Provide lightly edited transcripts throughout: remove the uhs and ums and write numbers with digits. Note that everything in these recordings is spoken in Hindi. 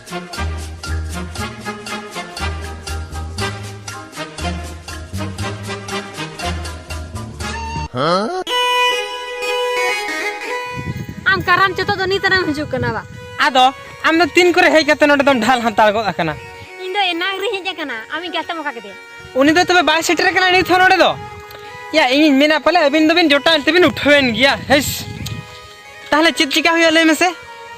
आम काराम चतो तो नी तरह हिजुक कना बा आदो आम दो तीन करे हेज कते नोडे दम ढाल हांताल गो अकना इन दो एना रि हेज कना आमी गाते मका केदे उनी दो तबे बाय सेटर कना नी थो नोडे दो या इन मेना पले अबिन दोबिन जोटा तबिन उठवेन गिया हेस ताहले चित चिका हुया ले में से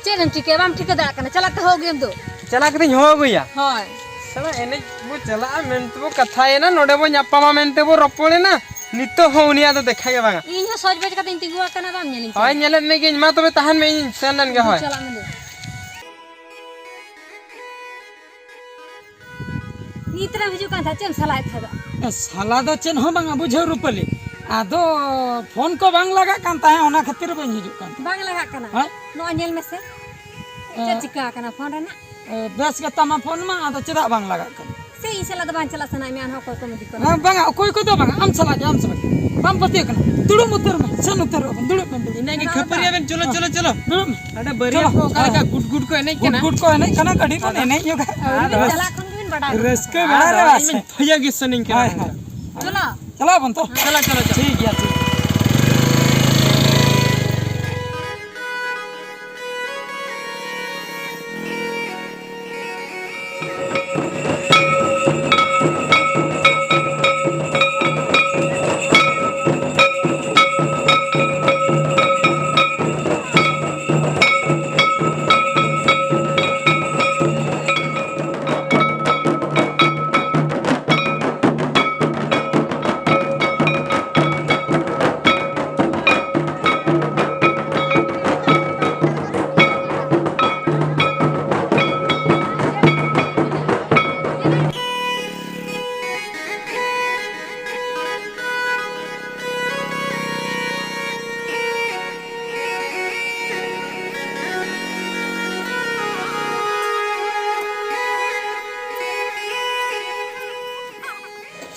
चेन चिके बाम ठीक दा कना चला के हो गेम दो चला कते हो गया हाय सला एने बो चला मेनते बो कथा है ना नोडे बो न्यापामा मेनते बो रपोले ना नितो होनिया तो देखा के बांगा इन सज बज कते इन तिगुआ कना बाम नेलिन हाय नेले में के मा तबे तहन में सेनन के होय चला में दो नी तरह हिजुक का चेन सलाय था साला दो चेन हो बांगा बुझे रुपली आदो फोन को बांग लगा कांता है ओना खातिर बन हिजुक कान बांग लगा कना हाय नो नेल में से चे चिका कना फोन रे ना बेस के तमा फोन में आदो चेदा बांग लगा कान से इन सला दबान चला सना में अन को दिक्कत हां बांगा कोई को दो बांगा हम चला बाम पति कना दुडु मुतर में सन उतर दुडु में इना के खपरिया में चलो चलो चलो दुडु अरे बरिया को का का गुड गुड को नहीं केना गुड को नहीं कना गडी को नहीं यो चला खन बिन बड़ा रस्के बड़ा रे वास थया के सनिंग के चला चला बन तो चला चला ठीक है ठीक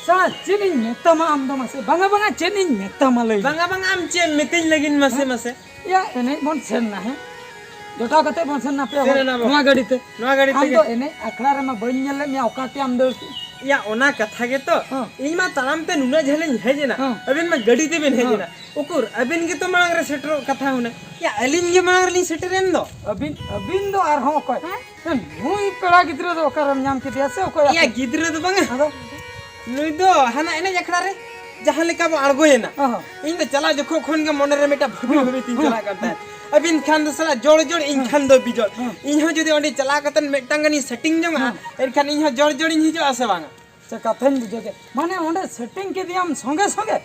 साला चेनिन मेतमा आम दो मासे बांगा बांगा चेनिन मेतमा लई बांगा बांगा आम चेन मितिन लगिन मसे मसे या एने बोन सेन ना है जोटा कते बोन सेन ना पे सेन ना नवा गाड़ी ते ते हम तो एने अखड़ा रे मा बन नेले मे औकाते आम दो या ओना कथा के तो इन मा तालाम ते नुना झले हेजेना अबिन मा गड़ी ते बिन हेजेना उकुर अबिन के तो मांग रे सेटर कथा होने या अलिन के मांग रे सेटरेन दो अबिन दो आर हो कोय नुई पेड़ा गिद्रो दो करम नाम के दिया से कोय या गिद्रो दो बांगा नुई दो हाना एने जखड़ा रे जहां लेका बो अड़गोयना इन तो चला जखो खोन के मन रे मेटा भबी भबी तीन चला करता है अबिन खान दो साला जोड़ जोड़ इन खान दो बिजोड़ इन हो जदी ओंडी चला कतन मेटांगनी सेटिंग जोंगा एर खान इन हो जोड़ जोड़ इन हिजो आसे बांगा से कथन बुझे माने ओंडे सेटिंग के दियाम संगे संगे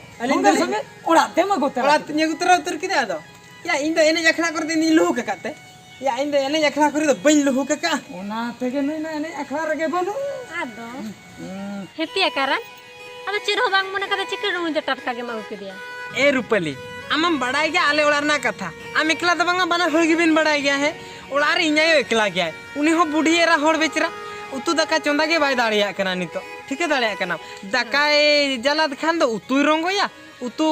संगे ओड़ा तेम गोतरा ओड़ा तिने गुतरा उतर के दो या इन तो एने जखड़ा कर दे नी लहु के काते या इन तो एने जखड़ा कर दो बइन लहु के का ओना तेगे नई ना एने अखड़ा रगे बनु आदो हेतिया कारण अब चिरो बांग मने कते चिकन नु टटका के माउ के दिया ए रुपली आमम बड़ाई गया आले ओड़ार ना कथा आम एकला तो बांगा बना होगी बिन बड़ाई गया है ओड़ार इኛयो एकला गया है उनी हो बुढ़ी एरा होड़ बेचरा उतु दका चंदा के बाय दाड़िया कना नितो ठीक है दाड़िया कना दका ए जलाद खान दो उतु रंगोया उतु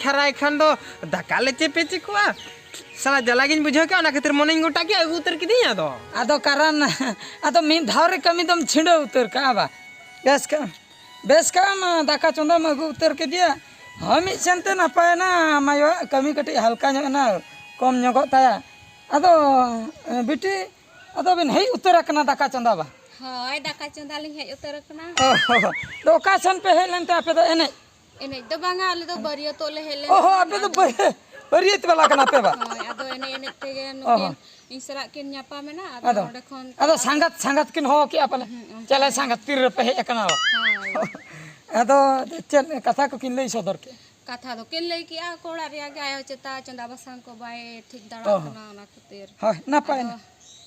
खराय खान दो दका ले चेपे चिकुआ साला जलागिन बुझो के ओना खातिर मने गोटा के अगु उतर के दिया दो आदो कारण आदो मी धाव रे कमी दम छिंडो उतर का बा बेस का दाका चंदा में अगु उतर के दिया हम चनते ना पाए ना मायो कमी कटी हल्का ना कम ᱧᱚᱜᱚᱜ ताया आदो बेटी आदो बिन हेई उतर कना दाका चंदा बा हाय दाका चंदा लिं हेज उतर कना तो ओकासन पे हेलनते आपे दो एने दो बांगा आले दो बरियो तोले हेले ओहो आपे दो बरियत वाला कना पे बा हाय आदो एने तेगे नुकिन इंसरा किन न्यापा में ना आदो ओडे खन आदो संगत किन हो के आपले चले संगत तीर पे हे कना हाय आदो चल कथा को किन लई सदर के कथा दो किन लई किया कोड़ा रिया गायो चता चंदा बसांग को बाय ठीक दाड़ा कना ना खातिर हाय ना पाए ना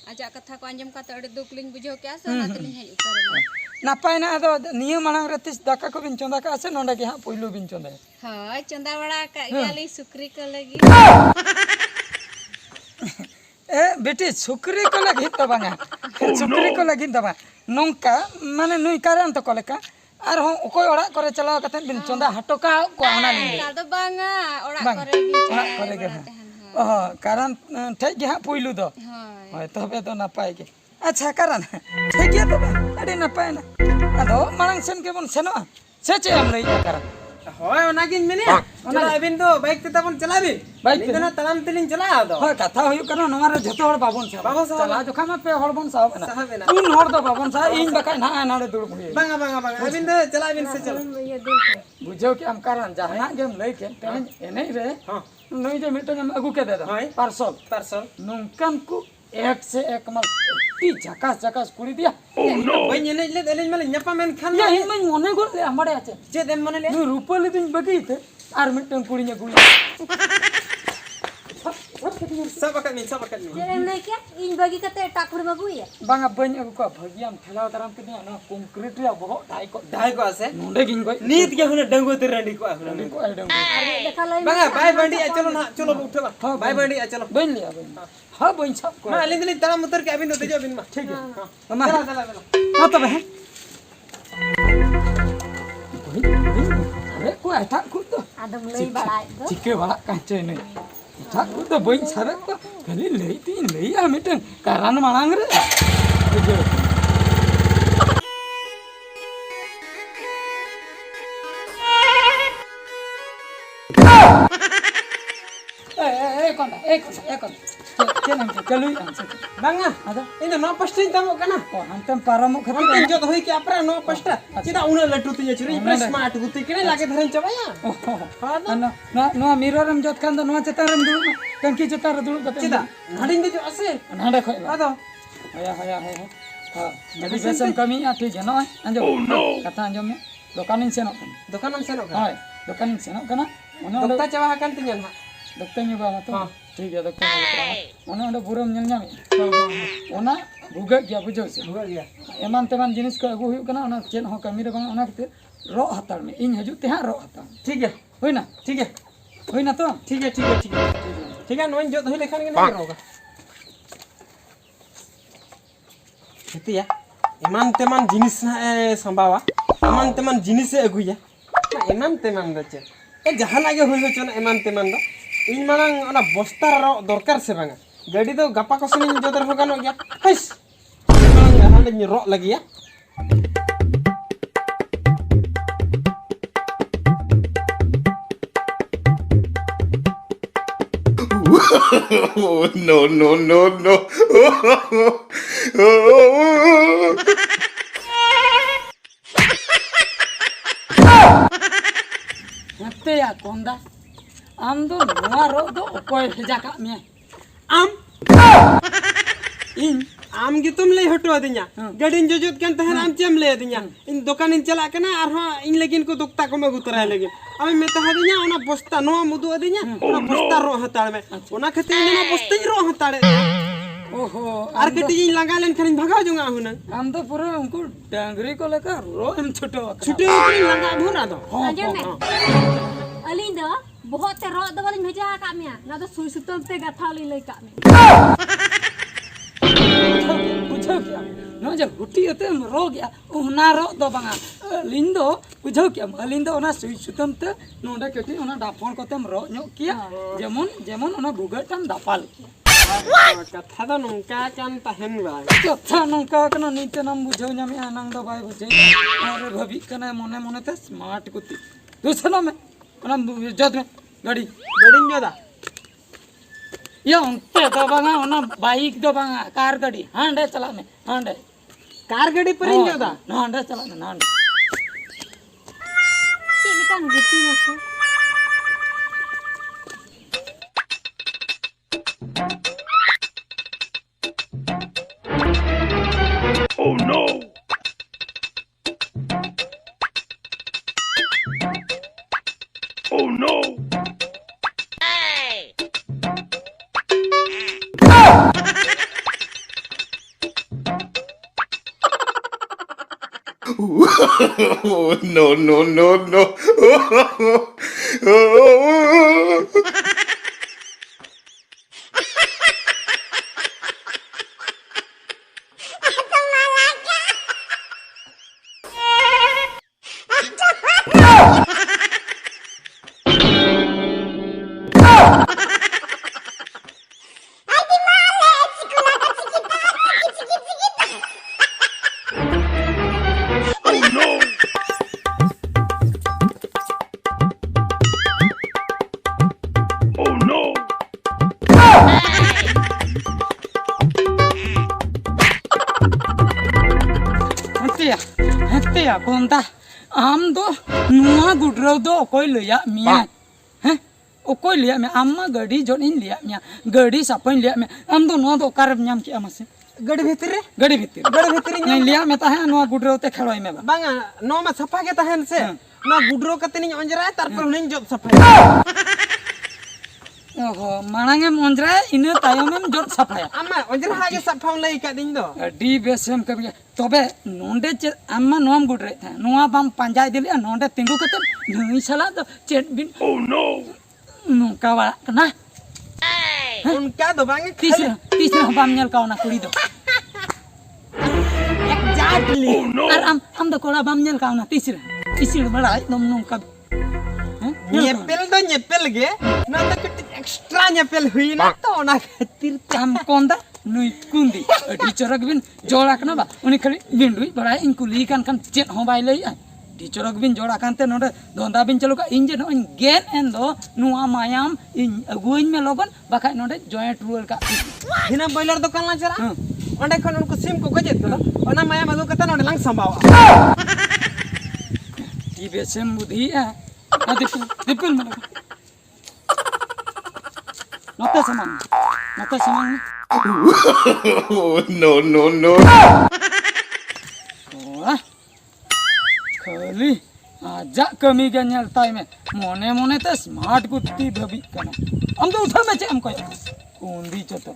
आजा कथा को अंजम का अड़े दुख लिंग बुझो क्या से ना तलिं हेज उतर ना पाए ना आदो निय मांग रतिस दाका को बिन चंदा का से नोंडा के हां पहिलो बिन चंदा हाय चंदा बड़ा का गाली सुक्री को लगी ए बेटी सुक्री को लगी तो बांगा सुक्री को लगी दबा नोंका माने नुई कारण तो कोलेका आर हो कोई ओड़ा करे चलाव कतन बिन चंदा हटोका को आना लिंगे का दो बांगा ओड़ा करे गे ओह कारण ठेक गे हां पुइलु दो हाय हाय तबे तो नापाय के अच्छा कारण ठीक गया तब अड़ी नपाय ना अदो मांग सेन के बन सेनो से चे हम लई कारण होय ओनागिन मेने चला अबिन तो बाइक ते तबन चलाबी बाइक ते ना तलाम तेलिन चला दो हो कथा होय कनो नवारे जतो हर बाबन बाबन सा साहब। चला जो खामा पे हर बन साहब ना साहब ना। उन हर दो बाबन सा इन बका ना नाडे दुड़ मुड़ी बांगा बांगा बांगा अबिन तो चला अबिन से चल ये दिल बुझो कि हम कारण जहाना गेम लई के तेन एने रे हां नई जे मिटन हम अगु के दे दो हाय। पार्सल नोंकन को एक से एक मल टी झकास कुड़ी दिया भाई ने ले एलिन मले न्यापा मेन खान या हिन मन मोने गोल ले हमड़े आचे जे देम मने ले नु रूपल दिन बगी थे आर मिटन कुड़ी ने गुड़ी सब अकल में जे एम नहीं क्या इन बगी कते टाकुड़ बाबू ये बांगा बन अगु को भगियाम ठेलाव तरम के ना कंक्रीट रे बहुत ढाई को आसे नोंडे गिन गई नीत के हुने डंगो ते रंडी को हुने को आइडम अरे देखा लाई बांगा भाई बंडी आ चलो ना चलो उठो हाँ, भाई बंडी आ चलो बन लिया बन हां बन सब को मैं अलिन तलाम उतर के अबिन तो तेजो अबिन मा ठीक है चला चला चला हां तब है अरे को ऐठा को तो आदम लई बड़ाई दो चिके वाला काचे नहीं ऐठा को तो बन सारे को खाली लई तीन लई आ मिटन कारण मांग रे बुझो कौन चलो बांगा ada इन नो पस्टिन तमो कना oh hantem paramo हम khati जो होई के अपरा नो पस्टा चिदा उना लट्टू तिया छिरी प्रेस स्मार्ट गुती केने लागे धरन चबाया oh no mirror ram jot kan do no chetaram dulu tangki chetar dulu betul चिदा हडिन दे जो असे nada khoi आदो haya ha jadi besam kami ठीक है ना anjom kata anjom me dokanin senok kan दुकान हम सेनो hoy dokanin senok kana ona dokta चबा kan तिया ना dokter nyoba to ठीक है dokter ona onda buram nyel nyami ona buga gya bujau se हुआ गया eman teman jinis ko agu huyu kana ona chen ho kami re bang ona kite ro hatar me इन हजू ते रो हाता ठीक है होई ना ठीक है तो ठीक है ठीक है ठीक है ठीक है नोन जो होई लेखान के नहीं रोगा हितिया एमान तेमान जिनिस ना संभावा एमान तेमान जिनिस अगुया ना एमान तेमान दचे ए जहां लागे होई होचन एमान तेमान दो इन मांग ओना बस्ता रो दरकार से बांगा गाड़ी तो गपा को सुनिन जोदर हो गानो गया हस मांग हांडे नि रो लगिया Oh, no. हते या कोंदा आम दो नोआ रो दो कोई भेजा का में आम इन आम गे तुम ले हटो दिया गडिन जोजोत कन तहन आम चेम ले दिया इन दुकान इन चला कना आर हां इन लेकिन को दुक्ता को में गुतरा लेकिन आम में तह दिया ओना बस्ता नोआ मुदु दिया ओना बस्ता रो हताड़ में ओना खते ना बस्ता रो हताड़ ओहो आर कटी इन लगा लेन खनिन भगा जुंगा हुना आम तो पूरा उनको डांगरी को लेकर रो हम छुटो छुटे उतरी लगा भरा दो अंजम में अलिन दो बहुत ते रो दो वाली भेजा का में ना तो सुई सुतम ते गथा ले का में बुझो क्या न जब हुटी होते हम रो गया ओना रो दो बंगा लिंदो बुझो क्या लिंदो ओना सुई सुतम ते नोडा केटी ओना डाफोन कोते हम रो नो किया जेमन ओना गुगर तम दापाल कथा दो नंका कान तहन बा कथा नंका कना नीते नाम बुझो ᱧᱟᱢᱮ आनंद दो बाय बुझे अरे भभी कना मने मने ते स्मार्ट कुती दूसरा में ओना जद में गाड़ी गडिन जोदा ये उनते दो बंगा ओना बाइक दो बंगा कार गाड़ी हांडे चला में हांडे कार गडी पर इन जोदा हांडे चला में हांडे चिलिकान गिटी ना से Oh no! Oh no! Oh no! ya hete ya konta am do nuwa gudro do okoi liya mia he okoi liya me amma gadi jon in liya mia gadi sapain liya me am do nuwa do karab nyam ki amase गड़ी भीतर रे gadi bhitir नहीं लिया में ताहे nuwa gudro te kheloi me ba बांगा नो मा सफा के तहन से नो गुडरो कतनी अंजरा तारपर नहीं जब सफा oho manang em onjra ina tayom em jot sapaya अम्मा अंजरा लागे सफा लई का दिन दो adi besem kabi tobe nonde che amma nom gudre tha nuwa bam panjai dili nonde tingu kate nui sala to chet bin oh no nungka wala kena उनका दो बांगे तीसरा bam nyal kau na kuri do exactly ar am do kola bam nyal kau na tisira bala nom nungka nyepel ge ना तो कुछ एक्स्ट्रा nyepel हुई ना तो ना खातिर am konda nui kundi adi chorak bin jolak na ba uni khali bindui bara inkuli kan chet ho bai lei di chorak bin jola kan te node donda bin chaluka inje no gen endo nuwa mayam in aguin me logon bakai node joint rule ka Hina boiler दुकान ला चला ओंडे खन उनको सिम को गजेत दो ओना माया मगो कता नोडे लंग संभाव di besem budhi dipul mana nota samang Oh, no, no, no. oh khali aja kami ga nyal tai me mone te smart gutti dhabi kana am to uthar me che am koy undi choto